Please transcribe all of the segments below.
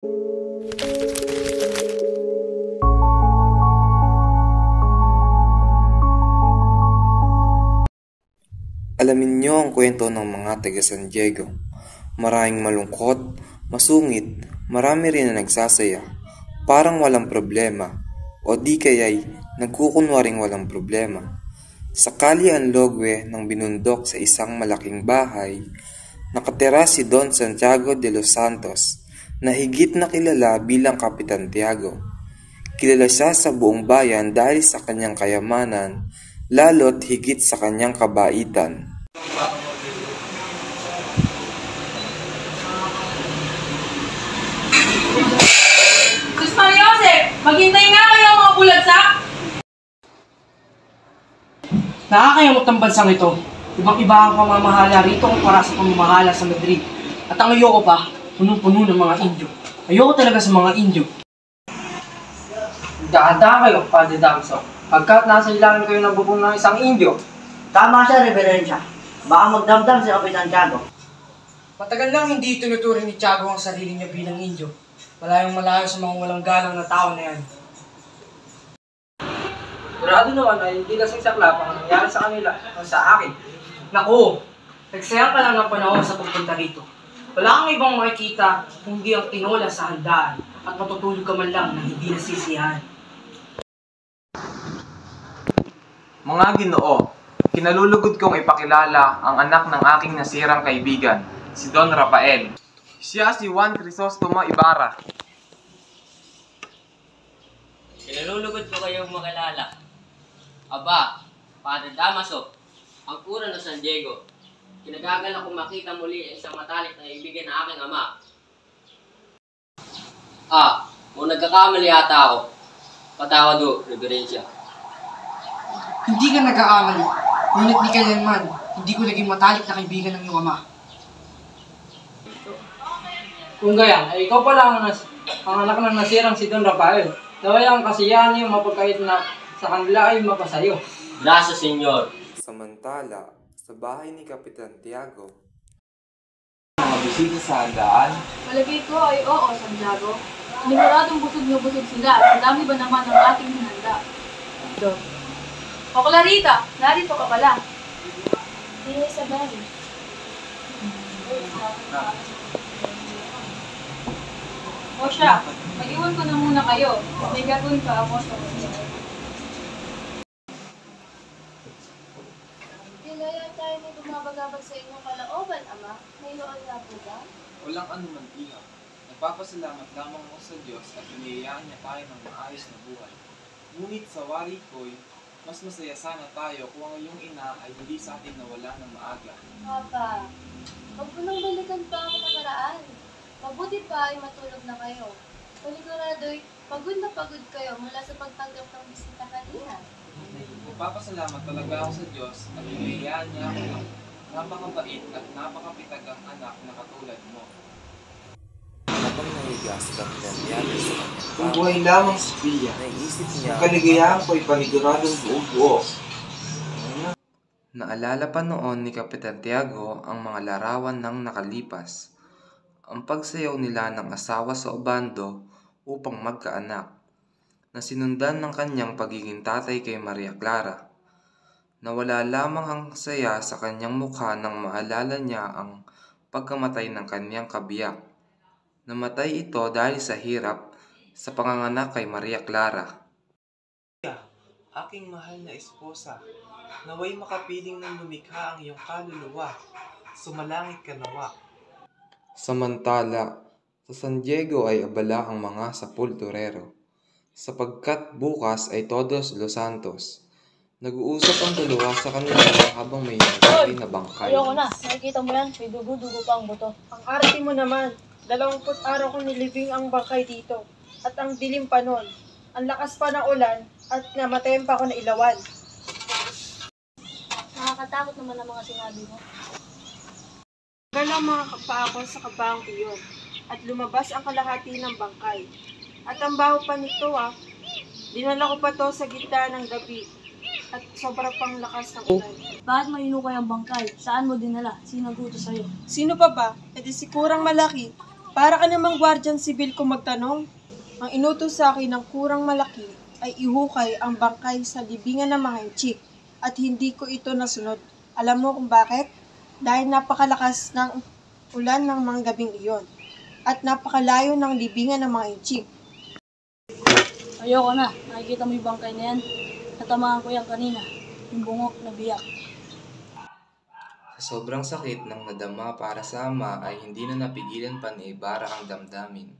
Alamin niyo ang kwento ng mga taga San Diego. Maraming malungkot, masungit, marami rin na nagsasaya. Parang walang problema, o di kaya'y nagkukunwaring walang problema. Sakali ang logwe ng binundok sa isang malaking bahay, nakatira si Don Santiago de los Santos, na higit na kilala bilang Kapitan Tiago. Kilala siya sa buong bayan dahil sa kanyang kayamanan, lalo't higit sa kanyang kabaitan. Sus Mariose, maghintay nga kayo ang mga bulagsak! Nakakayamot ang bansang ito. Ibang-iba ang pamamahala rito kumpara sa pamamahala sa Madrid. At ang ayoko pa, punong-puno ng mga Indio. Ayoko talaga sa mga Indio. Daan kayo, Padre Damso. Pagkat nasa ilangan kayo ng bubong ng isang Indio. Tama siya, Reverensya. Baka magdamdam si Kapitan Tiago. Matagal lang hindi tinuturing ni Tiago ang sarili niya bilang Indio. Malayong malayo sa mga walang galang na tao na yan. Sigurado naman ay hindi kasing saklap ang nangyari sa kanila o sa akin. Naku, nagsayang ka lang ng panahon sa pagpunta rito. Wala kang ibang makikita kundi ang tinola sa handaan at matutulog ka man lang na hindi nasisiyahan. Mga Ginoo, kinalulugod kong ipakilala ang anak ng aking nasirang kaibigan, si Don Rafael. Siya si Juan Crisostomo Ibarra. Kinalulugod ko kayong makilala. Aba, Padre Damaso, ang kura ng San Diego. Kinagagal ako makita muli ang isang matalik na kaibigan ng aking ama. Kung nagkakamali ata ako, patawad do, Reverensya. Hindi ka nag-aamal, ngunit di kailanman, hindi ko naging matalik na kaibigan ng iyong ama. Kung gayan, ay ikaw pala ang anak ng nasirang si Don Rafael. Daway ang kasiyahan niyo mapagkait na sa kanila ay mapasayo. Gracias, Senyor. Samantala, sa bahay ni Kapitan Tiago, Mga bisita sa handaan. Malagay ko ay oo, Santiago. Siguradong busog na busog sila. Ang dami ba naman ang ating hinanda? O Clarita, narito ka pala. Hindi sa bahay. O siya, mag-iwan ko na muna kayo. May gagawin pa ako sa mga. Kilaya tayo may bumabagabag sa inyong kalooban, Ama. May loon na po ba? Walang anuman iha. Nagpapasalamat lamang ako sa Diyos at iniyayaan niya tayo ng maayos na buhay. Ngunit sa wari ko'y, mas masaya sana tayo kung ang iyong ina ay hindi sa atin nawala ng maaga. Papa, huwag mo nang balikan pa ang nakaraan. Mabuti pa ay matulog na kayo. Panigurado'y pagod na pagod kayo mula sa pagtanggap ng bisita kanina. Nagpapasalamat talaga ako sa Diyos at iniyayaan niya ako ng napakabait at napakapitagang anak na katulad mo. habang nahiga si Kapitan Tiago sa kanyang Kung kama, buhay lamang si Pia, naisip niya ang kaligayahan ko ay paniguradong buo-buo. naalala pa noon ni Kapitan Tiago ang mga larawan ng nakalipas. Ang pagsayaw nila ng asawa sa Obando upang magkaanak, na sinundan ng kanyang pagiging tatay kay Maria Clara. Nawala lamang ang saya sa kanyang mukha nang maalala niya ang pagkamatay ng kanyang kabiyak. Namatay ito dahil sa hirap sa panganganak kay Maria Clara. Aking mahal na esposa, naway makapiling ng lumikha ang iyong kaluluwa. Sumalangit ka nawa. Samantala, sa San Diego ay abala ang mga sapulturero, sapagkat bukas ay Todos los Santos. Nag-uusap ang dalawa sa kanila habang may nangyari na bangkay. Ayoko na. Nakikita mo yan? May dugo-dugo pa ang buto. Ang arte mo naman. 20 araw kong nilibing ang bangkay dito. At ang dilim pa nun. Ang lakas pa ng ulan at namatayan pa ako na ilawan. Nakakatakot naman ang mga sinabi mo. Galang mga kapaakon sa kabahang iyon. At lumabas ang kalahati ng bangkay. At ang baho pa nito dinala ko pa to sa gitna ng gabi. At sobra pang lakas ng ulan. Bakit mahinukay ang bangkay? Saan mo dinala? Sino nag-utos sa'yo? Sino pa ba? E di si Kurang Malaki. Para ka namang Guardian Sibil kung magtanong. Ang inutos sa akin ng kurang malaki ay ihukay ang bangkay sa libingan ng mga inchik at hindi ko ito nasunod. Alam mo kung bakit? Dahil napakalakas ng ulan ng mga gabing iyon at napakalayo ng libingan ng mga inchik. Ayoko na. Nakikita mo yung bangkay na yan. Natamaan ko yan kanina. Yung bungok na biyak. Sa sobrang sakit ng nadama para sa ama ay hindi na napigilan pa ni Ibarra ang damdamin.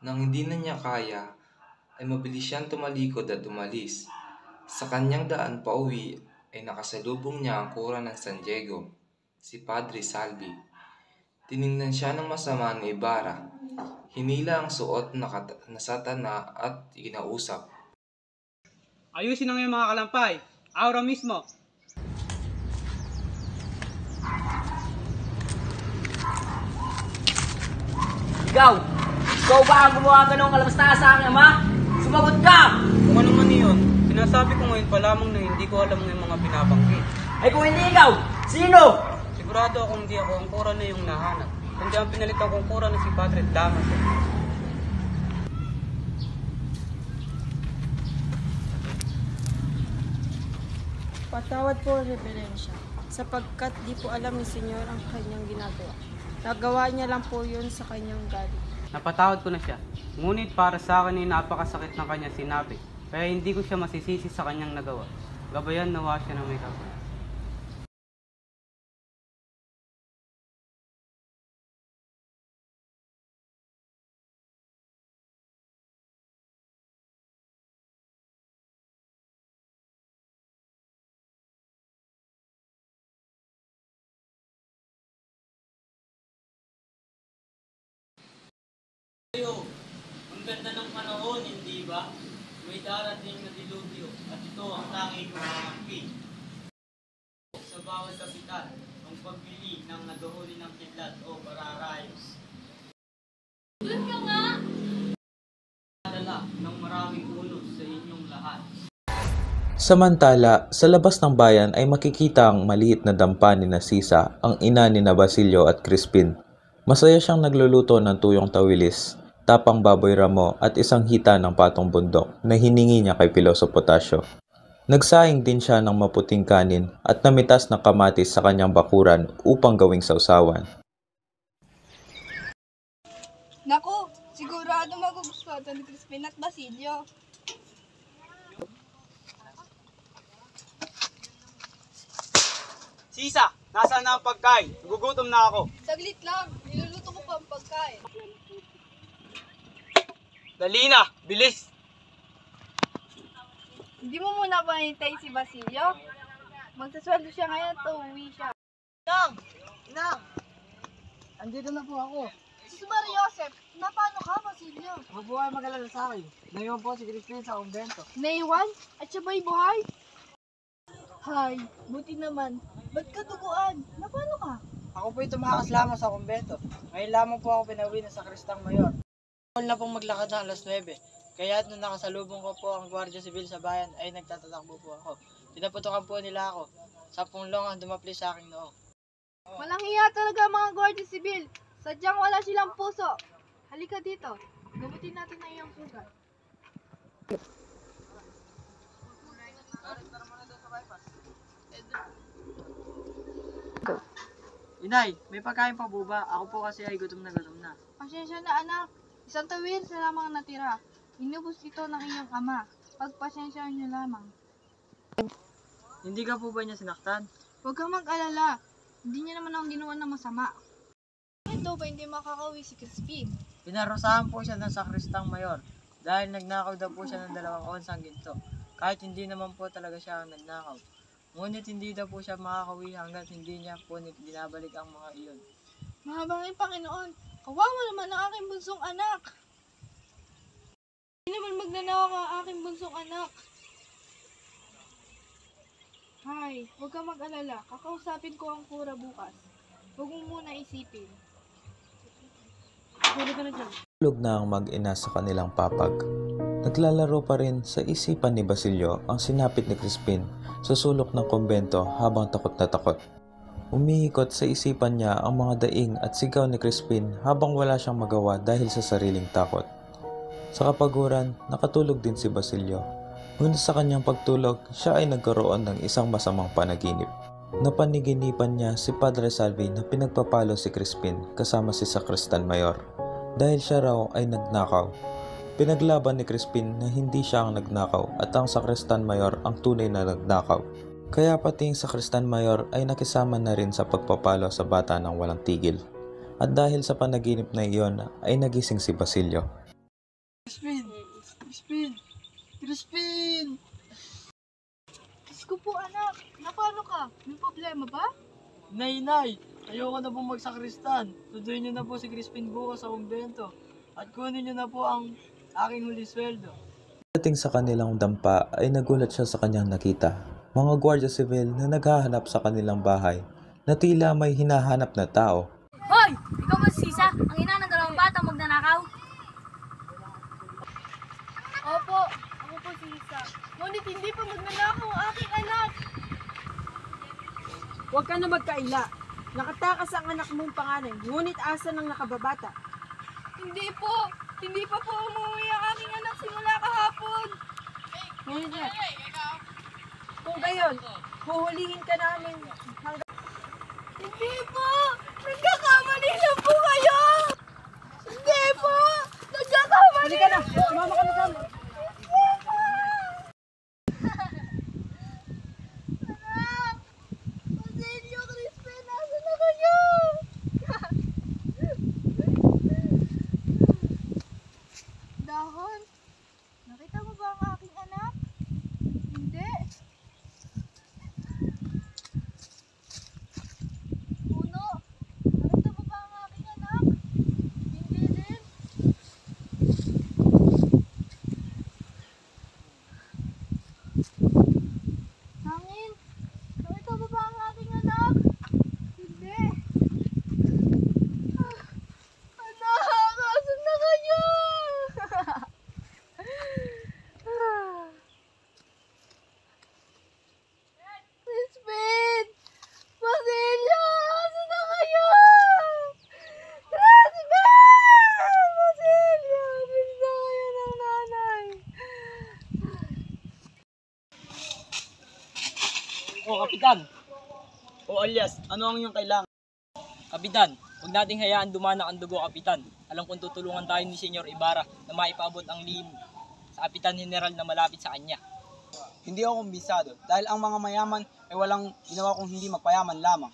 Nang hindi na niya kaya, ay mabilis siyang tumalikod at umalis. Sa kanyang daan pauwi ay nakasalubong niya ang kura ng San Diego, si Padre Salvi. Tiningnan siya ng masama ni Ibarra. Hinila ang suot na satana at kinausap. Ayusin ang iyong mga kalampay. Aura mismo. Ikaw! Ikaw ba ang gumawa ka ng kalamasta sa aking ama? Sumagot ka! Kung ano man iyon, sinasabi ko ngayon pa lamang na hindi ko alam ng mga binabanggit. Ay kung hindi ikaw, sino? Sigurado akong hindi ako ang kura na iyong nahanap. Kundi ang pinalitan kong kura na si Padre Damaso. Patawad po, Reverensya, sapagkat di po alam ni Senyor ang kanyang ginagawa. Nagawa niya lang po yun sa kanyang galing. Napatawad ko na siya. Ngunit para sa akin ay napakasakit ng kanyang sinabi. Kaya hindi ko siya masisisi sa kanyang nagawa. Gabayan nawa siya ng may kapal. Ang ganda ng panahon, hindi ba? May darating na dilubyo at ito ang tanging kumangkin. Sa bawat kapital, ang pagbili ng naduhuli ng kidlat o pararayos. Doon ka nga! Dala ng maraming unos sa inyong lahat. Samantala, sa labas ng bayan ay makikita ang maliit na dampa ni Narcisa, ang ina ni Basilio at Crispin. Masaya siyang nagluluto ng tuyong tawilis, tapang baboy ramo at isang hita ng patong bundok na hiningi niya kay Piloso Potasio. Nagsaing din siya ng maputing kanin at namitas na kamatis sa kanyang bakuran upang gawing sausawan. Naku, sigurado magugustuhan ni Crispin at Basilio. Sisa, nasaan na ang pagkain? Nagugutom na ako. Saglit lang, niluluto ko pa ang pagkain. Dali na, bilis! Hindi mo muna ba hintayin si Basilio? Magsasweldo siya ngayon at uuwi siya. Inang! Andito na po ako. Si Joseph, paano ka, Basilio? Huwag po kayo mag-alala sa akin. Ngayon po si Crispin sa kumbento. Naiwan? At siya ba'y buhay? Hay, buti naman. Ba't ka duguan? Paano ka? Ako po tumakas lamang sa kumbento. Ngayon lamang po ako pinauwi na sa Kristang Mayor. All na pong maglakad ng alas 9. Kaya nung nakasalubong ko po ang Guardia Sibil sa bayan ay nagtatatakbo po ako. Pinaputukan po nila ako. 10 long ang dumapli sa aking noo. Walang hiya talaga mga Guardia Sibil. Sadyang wala silang puso. Halika dito. Gamutin natin ang iyong sugat. Inay, may pagkain pa po ba? Ako po kasi ay gutom na gutom na. Pasensya na anak. Isang tawil sa lamang natira. Inubos ito ng iyong ama. Pagpasensyaan niyo lamang. Hindi ka po ba niya sinaktan? Huwag kang mag-alala. Hindi niya naman ang ginawa ng masama. Ito ba hindi makakauwi si Crispin? Pinarusahan po siya ng Sakristang Mayor dahil nagnakaw daw po siya ng 2 onsang ginto. Kahit hindi naman po talaga siya ang nagnakaw. Ngunit hindi daw po siya makakauwi hanggat hindi niya po binabalik ang mga iyon. Mahabangin Panginoon, kawawa naman ang aking bunsong anak. Hindi naman magnanakaw ang aking bunsong anak. Hay, huwag kang mag-alala. Kakausapin ko ang kura bukas. Huwag mo muna isipin. Huli ka na dyan. Tulog na ang mag-ina sa kanilang papag. Naglalaro pa rin sa isipan ni Basilio ang sinapit ni Crispin sa sulok ng kumbento habang takot na takot. Umiikot sa isipan niya ang mga daing at sigaw ni Crispin habang wala siyang magawa dahil sa sariling takot. Sa kapaguran, nakatulog din si Basilio. Ngunit sa kanyang pagtulog, siya ay nagkaroon ng isang masamang panaginip. Napaniginipan niya si Padre Salvi na pinagpapalo si Crispin kasama si Sacristan Mayor dahil siya raw ay nagnakaw. Pinaglaban ni Crispin na hindi siya ang nagnakaw at ang Sacristan Mayor ang tunay na nagnakaw. Kaya pati ang Sacristan Mayor ay nakisama na rin sa pagpapalo sa bata ng walang tigil. At dahil sa panaginip na iyon ay nagising si Basilio. Crispin! Crispin! Crispin! Diyos ko po anak, napano ka? May problema ba? Nay! Ayoko na pong magsakristan. Tuduin niyo na po si Crispin bukas sa kumbento. At kunin niyo na po ang aking huli sweldo. Dating sa kanilang dampa ay nagulat siya sa kanyang nakita. Mga Guardia Civil na naghahanap sa kanilang bahay na tila may hinahanap na tao. Hoy! Ikaw ba si Sisa? Ang ina ng dalawang batang magnanakaw? Opo, ako po si Isa. Ngunit hindi pa magnanakaw ang aking anak. Huwag ka na magkaila. Nakatakas ang anak mong panganay, ngunit asa ng nakababata. Hindi po. Hindi pa po umuwi ang aking anak simula kahapon. Ngayon na. Kung gayon, huhulihin ka namin hanggang... Hindi po. Nagkakamali na po kayo. Hindi po. Nagkakamali. Huli ka na. Sumama ka na sa amin. Anak! Basilio, Crispin, nasa na kayo? Dahon, nakita mo ba ang aking anak? Hindi. Puno, nakita mo ba ang aking anak? Hindi din. Hangin, nakita mo ba ang aking anak? Hindi. Anak, asan na kayo? Crispin! Basilio! Asan na kayo? Crispin! Basilio! Bilis na kayo ng nanay. O, Kapitan! O, alias, ano ang iyong kailangan? Kapitan, huwag nating hayaan dumanak ang dugo, Kapitan. Alam kong tutulungan tayo ni Senyor Ibarra na maipaabot ang lihim sa Kapitan General na malapit sa kanya. Hindi ako kumbisado dahil ang mga mayaman ay walang ginawa kung hindi magpayaman lamang.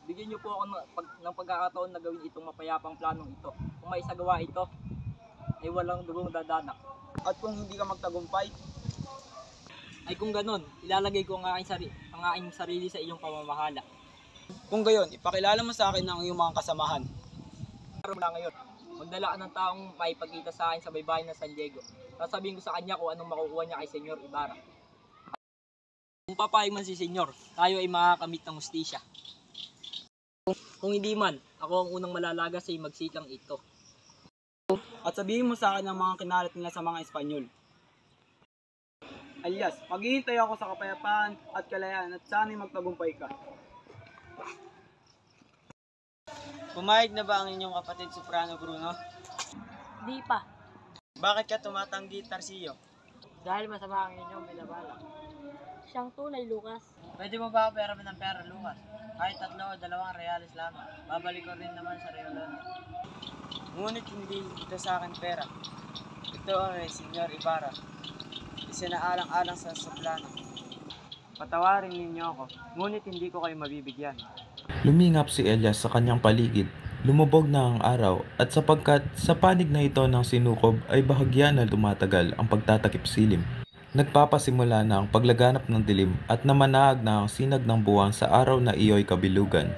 Bigyan niyo po ako ng pagkakataon na gawin itong mapayapang planong ito. Kung may isagawa ito, ay walang dugong dadanak. At kung hindi ka magtagumpay, ay kung ganon, ilalagay ko ang aking sarili sa iyong pamamahala. kung gayon, ipakilala mo sa akin ang iyong mga kasamahan. Mula ngayon, magdala ka ng taong maipagkita sa akin sa baybayin ng San Diego. Sasabihin ko sa kanya kung anong makukuha niya kay Senyor Ibarra. Kung papayag man si Senyor, tayo ay makakamit ng hustisya. Kung hindi man, ako ang unang malalaga sa magsikang ito. At sabihin mo sa akin ang mga kinalat nila sa mga Espanyol. Alias, maghihintay ako sa kapayapaan at kalayaan at sana'y magtagumpay ka. Pumayag na ba ang inyong kapatid Soprano Bruno? Di pa. Bakit ka tumatanggi, Tarsillo? Dahil masama ang inyong binabalak. Siyang tunay, Lucas. Pwede mo ba ako pera ng pera, Lucas? Kahit 3 o 2 reales lamang. Babalik ko rin naman sa Rio Grande. Ngunit hindi ito sa akin pera. Ito ay Senyor Ibarra. Isinaalang-alang sa Soprano. Patawarin ninyo ako, ngunit hindi ko kayo mabibigyan. Lumingap si Elias sa kanyang paligid. Lumubog na ang araw at sapagkat sa panig na ito ng sinukob ay bahagya na tumatagal ang pagtatakip silim. Nagpapasimula na ang paglaganap ng dilim at namanahag na ang sinag ng buwan sa araw na iyo'y kabilugan.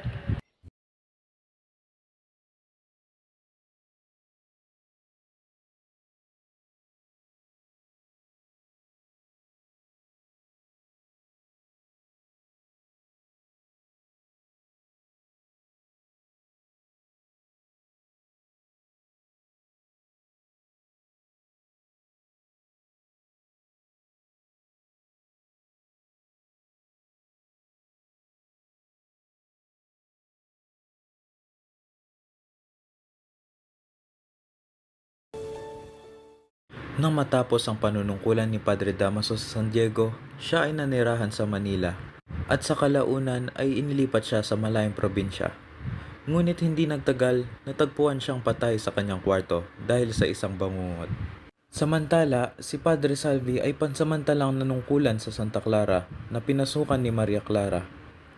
Nang matapos ang panunungkulan ni Padre Damaso sa San Diego, siya ay nanirahan sa Manila at sa kalaunan ay inilipat siya sa malayong probinsya. Ngunit hindi nagtagal, natagpuan siyang patay sa kanyang kwarto dahil sa isang bangungot. Samantala, si Padre Salvi ay pansamantalang nanungkulan sa Santa Clara na pinasukan ni Maria Clara.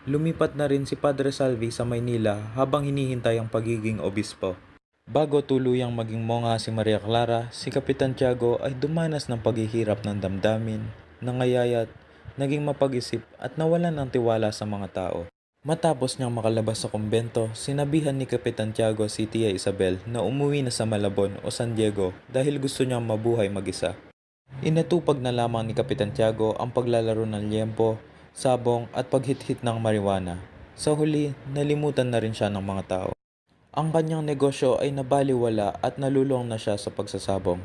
Lumipat na rin si Padre Salvi sa Maynila habang hinihintay ang pagiging obispo. Bago tuluyang maging monga si Maria Clara, si Kapitan Tiago ay dumanas ng paghihirap ng damdamin, nangayayat, naging mapag-isip at nawalan ng tiwala sa mga tao. Matapos niyang makalabas sa kumbento, sinabihan ni Kapitan Tiago si Tia Isabel na umuwi na sa Malabon o San Diego dahil gusto niyang mabuhay mag-isa. Inatupag na lamang ni Kapitan Tiago ang paglalaro ng liempo, sabong at paghit-hit ng marijuana. Sa huli, nalimutan na rin siya ng mga tao. Ang kanyang negosyo ay nabaliwala at nalulong na siya sa pagsasabong.